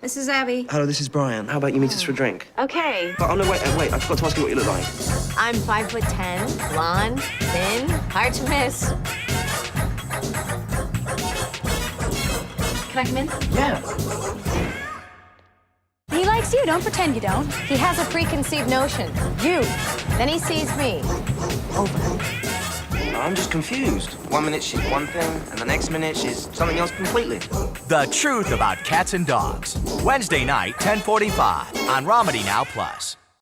This is Abby. Hello, this is Brian. How about you meet us for a drink? Okay. Oh, no, wait. I forgot to ask you what you look like. I'm 5'10", blonde, thin, hard to miss. Can I come in? Yeah. He likes you. Don't pretend you don't. He has a preconceived notion. You. Then he sees me. Over. I'm just confused. 1 minute she's one thing, and the next minute she's something else completely. The Truth About Cats and Dogs. Wednesday night, 10:45 on Romedy Now Plus.